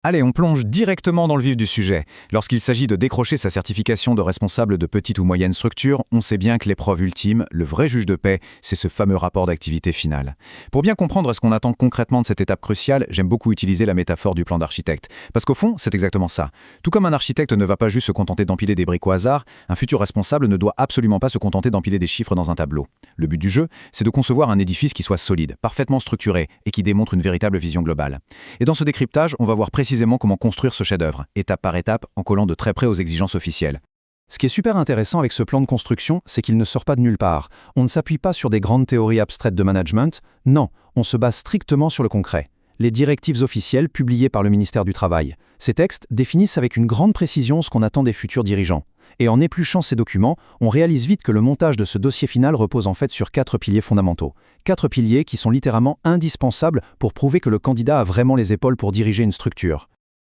Allez, on plonge directement dans le vif du sujet. Lorsqu'il s'agit de décrocher sa certification de responsable de petite ou moyenne structure, on sait bien que l'épreuve ultime, le vrai juge de paix, c'est ce fameux rapport d'activité finale. Pour bien comprendre ce qu'on attend concrètement de cette étape cruciale, j'aime beaucoup utiliser la métaphore du plan d'architecte. Parce qu'au fond, c'est exactement ça. Tout comme un architecte ne va pas juste se contenter d'empiler des briques au hasard, un futur responsable ne doit absolument pas se contenter d'empiler des chiffres dans un tableau. Le but du jeu, c'est de concevoir un édifice qui soit solide, parfaitement structuré et qui démontre une véritable vision globale. Et dans ce décryptage, on va voir précisément comment construire ce chef-d'œuvre, étape par étape, en collant de très près aux exigences officielles. Ce qui est super intéressant avec ce plan de construction, c'est qu'il ne sort pas de nulle part. On ne s'appuie pas sur des grandes théories abstraites de management, non, on se base strictement sur le concret. Les directives officielles publiées par le ministère du Travail. Ces textes définissent avec une grande précision ce qu'on attend des futurs dirigeants. Et en épluchant ces documents, on réalise vite que le montage de ce dossier final repose en fait sur 4 piliers fondamentaux. 4 piliers qui sont littéralement indispensables pour prouver que le candidat a vraiment les épaules pour diriger une structure.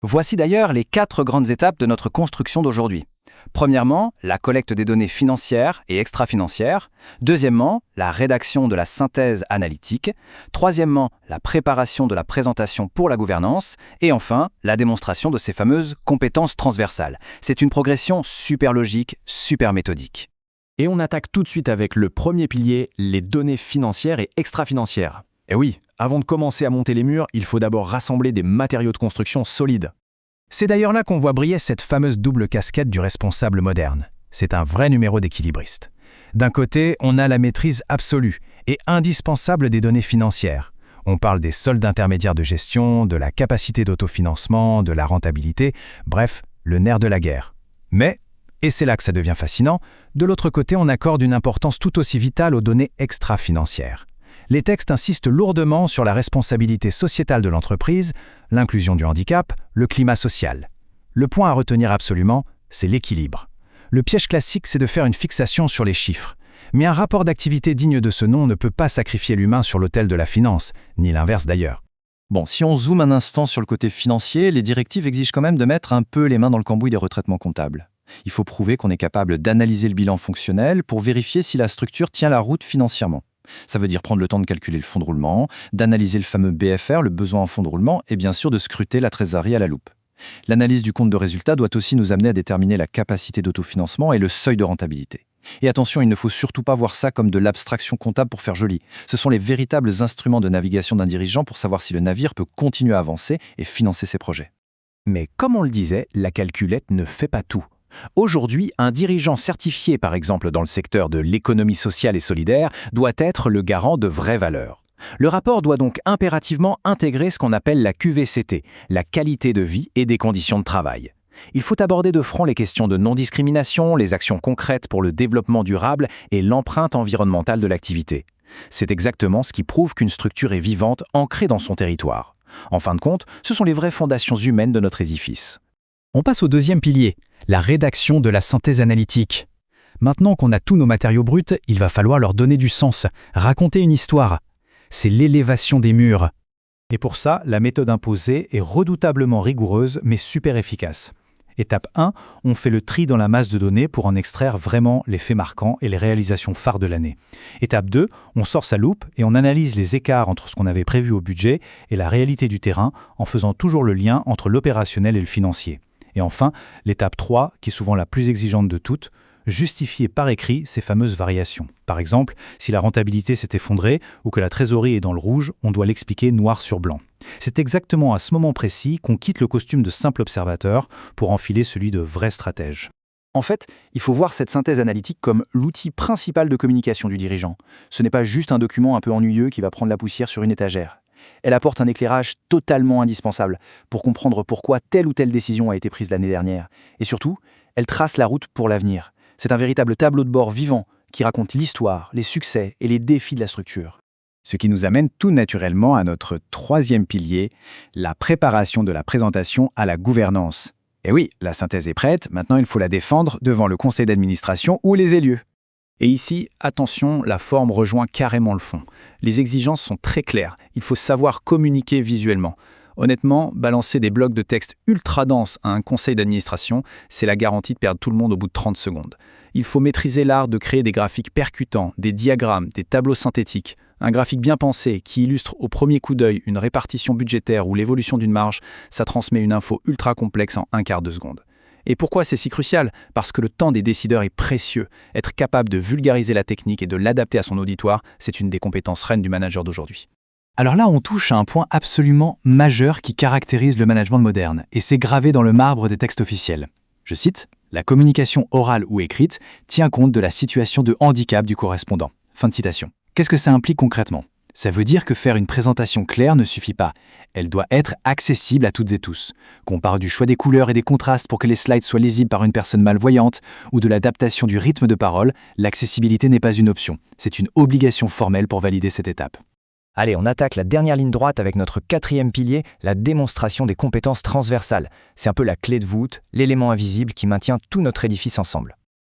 Voici d'ailleurs les 4 grandes étapes de notre construction d'aujourd'hui. Premièrement, la collecte des données financières et extra-financières. Deuxièmement, la rédaction de la synthèse analytique. Troisièmement, la préparation de la présentation pour la gouvernance. Et enfin, la démonstration de ces fameuses compétences transversales. C'est une progression super logique, super méthodique. Et on attaque tout de suite avec le premier pilier, les données financières et extra-financières. Et oui, avant de commencer à monter les murs, il faut d'abord rassembler des matériaux de construction solides. C'est d'ailleurs là qu'on voit briller cette fameuse double casquette du responsable moderne. C'est un vrai numéro d'équilibriste. D'un côté, on a la maîtrise absolue et indispensable des données financières. On parle des soldes intermédiaires de gestion, de la capacité d'autofinancement, de la rentabilité, bref, le nerf de la guerre. Mais, et c'est là que ça devient fascinant, de l'autre côté, on accorde une importance tout aussi vitale aux données extra-financières. Les textes insistent lourdement sur la responsabilité sociétale de l'entreprise, l'inclusion du handicap, le climat social. Le point à retenir absolument, c'est l'équilibre. Le piège classique, c'est de faire une fixation sur les chiffres. Mais un rapport d'activité digne de ce nom ne peut pas sacrifier l'humain sur l'autel de la finance, ni l'inverse d'ailleurs. Bon, si on zoome un instant sur le côté financier, les directives exigent quand même de mettre un peu les mains dans le cambouis des retraitements comptables. Il faut prouver qu'on est capable d'analyser le bilan fonctionnel pour vérifier si la structure tient la route financièrement. Ça veut dire prendre le temps de calculer le fonds de roulement, d'analyser le fameux BFR, le besoin en fonds de roulement, et bien sûr de scruter la trésorerie à la loupe. L'analyse du compte de résultat doit aussi nous amener à déterminer la capacité d'autofinancement et le seuil de rentabilité. Et attention, il ne faut surtout pas voir ça comme de l'abstraction comptable pour faire joli. Ce sont les véritables instruments de navigation d'un dirigeant pour savoir si le navire peut continuer à avancer et financer ses projets. Mais comme on le disait, la calculette ne fait pas tout. Aujourd'hui, un dirigeant certifié, par exemple dans le secteur de l'économie sociale et solidaire, doit être le garant de vraies valeurs. Le rapport doit donc impérativement intégrer ce qu'on appelle la QVCT, la qualité de vie et des conditions de travail. Il faut aborder de front les questions de non-discrimination, les actions concrètes pour le développement durable et l'empreinte environnementale de l'activité. C'est exactement ce qui prouve qu'une structure est vivante, ancrée dans son territoire. En fin de compte, ce sont les vraies fondations humaines de notre édifice. On passe au deuxième pilier, la rédaction de la synthèse analytique. Maintenant qu'on a tous nos matériaux bruts, il va falloir leur donner du sens, raconter une histoire. C'est l'élévation des murs. Et pour ça, la méthode imposée est redoutablement rigoureuse mais super efficace. Étape 1, on fait le tri dans la masse de données pour en extraire vraiment les faits marquants et les réalisations phares de l'année. Étape 2, on sort sa loupe et on analyse les écarts entre ce qu'on avait prévu au budget et la réalité du terrain en faisant toujours le lien entre l'opérationnel et le financier. Et enfin, l'étape 3, qui est souvent la plus exigeante de toutes, justifier par écrit ces fameuses variations. Par exemple, si la rentabilité s'est effondrée ou que la trésorerie est dans le rouge, on doit l'expliquer noir sur blanc. C'est exactement à ce moment précis qu'on quitte le costume de simple observateur pour enfiler celui de vrai stratège. En fait, il faut voir cette synthèse analytique comme l'outil principal de communication du dirigeant. Ce n'est pas juste un document un peu ennuyeux qui va prendre la poussière sur une étagère. Elle apporte un éclairage totalement indispensable pour comprendre pourquoi telle ou telle décision a été prise l'année dernière. Et surtout, elle trace la route pour l'avenir. C'est un véritable tableau de bord vivant qui raconte l'histoire, les succès et les défis de la structure. Ce qui nous amène tout naturellement à notre troisième pilier, la préparation de la présentation à la gouvernance. Et oui, la synthèse est prête, maintenant il faut la défendre devant le conseil d'administration ou les élus. Et ici, attention, la forme rejoint carrément le fond. Les exigences sont très claires, il faut savoir communiquer visuellement. Honnêtement, balancer des blocs de texte ultra denses à un conseil d'administration, c'est la garantie de perdre tout le monde au bout de 30 secondes. Il faut maîtriser l'art de créer des graphiques percutants, des diagrammes, des tableaux synthétiques. Un graphique bien pensé qui illustre au premier coup d'œil une répartition budgétaire ou l'évolution d'une marge, ça transmet une info ultra complexe en un quart de seconde. Et pourquoi c'est si crucial? Parce que le temps des décideurs est précieux. Être capable de vulgariser la technique et de l'adapter à son auditoire, c'est une des compétences reines du manager d'aujourd'hui. Alors là, on touche à un point absolument majeur qui caractérise le management moderne, et c'est gravé dans le marbre des textes officiels. Je cite, « La communication orale ou écrite tient compte de la situation de handicap du correspondant. » Fin de citation. Qu'est-ce que ça implique concrètement? Ça veut dire que faire une présentation claire ne suffit pas. Elle doit être accessible à toutes et tous. Qu'on parle du choix des couleurs et des contrastes pour que les slides soient lisibles par une personne malvoyante ou de l'adaptation du rythme de parole, l'accessibilité n'est pas une option. C'est une obligation formelle pour valider cette étape. Allez, on attaque la dernière ligne droite avec notre 4e pilier, la démonstration des compétences transversales. C'est un peu la clé de voûte, l'élément invisible qui maintient tout notre édifice ensemble.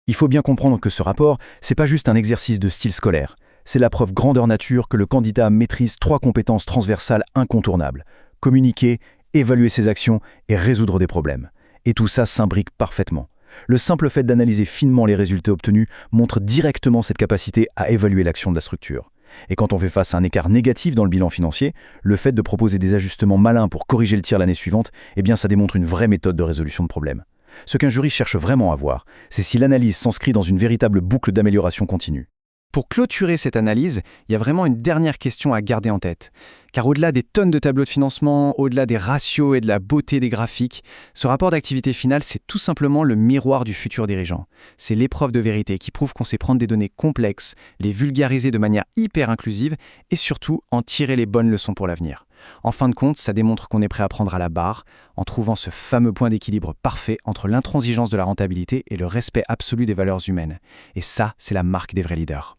Il faut bien comprendre que ce rapport, c'est pas juste un exercice de style scolaire. C'est la preuve grandeur nature que le candidat maîtrise 3 compétences transversales incontournables. Communiquer, évaluer ses actions et résoudre des problèmes. Et tout ça s'imbrique parfaitement. Le simple fait d'analyser finement les résultats obtenus montre directement cette capacité à évaluer l'action de la structure. Et quand on fait face à un écart négatif dans le bilan financier, le fait de proposer des ajustements malins pour corriger le tir l'année suivante, eh bien ça démontre une vraie méthode de résolution de problèmes. Ce qu'un jury cherche vraiment à voir, c'est si l'analyse s'inscrit dans une véritable boucle d'amélioration continue. Pour clôturer cette analyse, il y a vraiment une dernière question à garder en tête. Car au-delà des tonnes de tableaux de financement, au-delà des ratios et de la beauté des graphiques, ce rapport d'activité finale, c'est tout simplement le miroir du futur dirigeant. C'est l'épreuve de vérité qui prouve qu'on sait prendre des données complexes, les vulgariser de manière hyper inclusive et surtout en tirer les bonnes leçons pour l'avenir. En fin de compte, ça démontre qu'on est prêt à prendre à la barre en trouvant ce fameux point d'équilibre parfait entre l'intransigeance de la rentabilité et le respect absolu des valeurs humaines. Et ça, c'est la marque des vrais leaders.